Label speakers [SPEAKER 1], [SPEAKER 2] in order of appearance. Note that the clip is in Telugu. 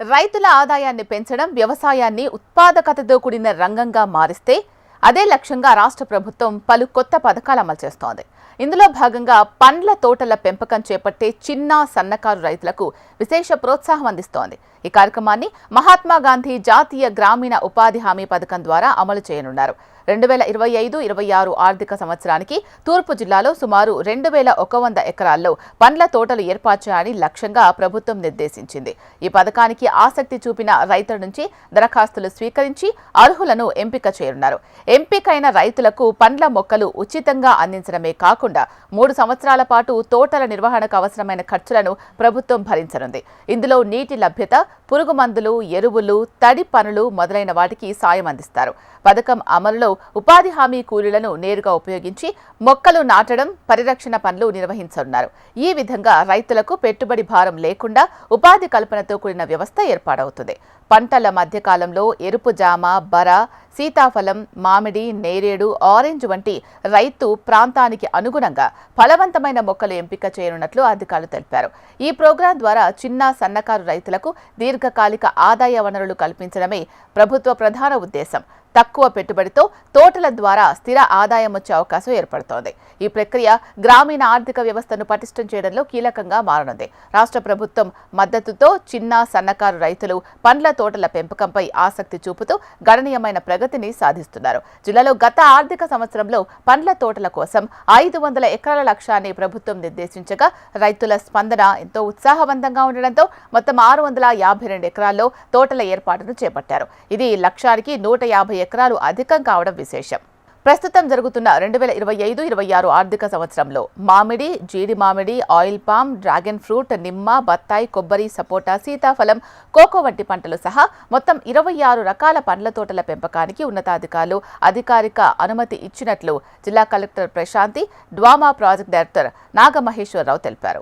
[SPEAKER 1] రైతుల ఆదాయాన్ని పెంచడం, వ్యవసాయాన్ని ఉత్పాదకతతో కూడిన రంగంగా మారిస్తే అదే లక్ష్యంగా రాష్ట్ర ప్రభుత్వం పలు కొత్త పథకాలు అమలు చేస్తోంది. ఇందులో భాగంగా పండ్ల తోటల పెంపకం చేపట్టే చిన్న సన్నకారు రైతులకు విశేష ప్రోత్సాహం అందిస్తోంది. ఈ కార్యక్రమాన్ని మహాత్మా గాంధీ జాతీయ గ్రామీణ ఉపాధి హామీ పథకం ద్వారా అమలు చేయనున్నారు. 2025-26 ఆర్థిక సంవత్సరానికి తూర్పు జిల్లాలో సుమారు 2100 ఎకరాల్లో పండ్ల తోటలు ఏర్పాటు చేయాలని లక్ష్యంగా ప్రభుత్వం నిర్దేశించింది. ఈ పథకానికి ఆసక్తి చూపిన రైతుల నుంచి దరఖాస్తులు స్వీకరించి అర్హులను ఎంపిక చేయనున్నారు. ఎంపికైన రైతులకు పండ్ల మొక్కలు ఉచితంగా అందించడమే కాకుండా 3 సంవత్సరాల పాటు తోటల నిర్వహణకు అవసరమైన ఖర్చులను ప్రభుత్వం భరించనుంది. ఇందులో నీటి లభ్యత, పురుగు మందులు, ఎరువులు, తడి పనులు మొదలైన వాటికి సాయం అందిస్తారు. పథకం అమలులో ఉపాధి హామీ కూలీలను నేరుగా ఉపయోగించి మొక్కలు నాటడం, పరిరక్షణ పనులు నిర్వహించనున్నారు. ఈ విధంగా రైతులకు పెట్టుబడి భారం లేకుండా ఉపాధి కల్పనతో కూడిన వ్యవస్థ ఏర్పాటవుతుంది. పంటల మధ్యకాలంలో ఎరుపు జామ, బర, సీతాఫలం, మామిడి, నేరేడు, ఆరెంజ్ వంటి రైతు ప్రాంతానికి అనుగుణంగా ఫలవంతమైన మొక్కలు ఎంపిక చేయనున్నట్లు అధికారులు తెలిపారు. ఈ ప్రోగ్రాం ద్వారా చిన్న సన్నకారు రైతులకు దీర్ఘకాలిక ఆదాయ వనరులు కల్పించడమే ప్రభుత్వ ప్రధాన ఉద్దేశం. తక్కువ పెట్టుబడితో తోటల ద్వారా స్థిర ఆదాయం వచ్చే అవకాశం ఏర్పడుతోంది. ఈ ప్రక్రియ గ్రామీణ ఆర్థిక వ్యవస్థను పటిష్టం చేయడంలో కీలకంగా మారనుంది. రాష్ట్ర ప్రభుత్వం మద్దతుతో చిన్న సన్నకారు రైతులు పండ్ల తోటల పెంపకంపై ఆసక్తి చూపుతూ గణనీయమైన ప్రగతిని సాధిస్తున్నారు. జిల్లాలో గత ఆర్థిక సంవత్సరంలో పండ్ల తోటల కోసం 500 ఎకరాల లక్ష్యాన్ని ప్రభుత్వం నిర్దేశించగా రైతుల స్పందన ఎంతో ఉత్సాహవంతంగా ఉండడంతో మొత్తం 652 ఎకరాల్లో తోటల ఏర్పాటును చేపట్టారు. ఇది లక్ష్యానికి 150 ఎకరాలు అధికం కావడం విశేషం. ప్రస్తుతం జరుగుతున్న 2025-26 ఆర్థిక సంవత్సరంలో మామిడి, జీడి మామిడి, ఆయిల్ పామ్, డ్రాగన్ ఫ్రూట్, నిమ్మ, బత్తాయి, కొబ్బరి, సపోటా, సీతాఫలం, కోకో వంటి పంటలు సహా మొత్తం 26 రకాల పండ్ల తోటల పెంపకానికి ఉన్నతాధికారులు అధికారిక అనుమతి ఇచ్చినట్లు జిల్లా collector Prashanthi, DWMA project director Nagamaheswararao తెలిపారు.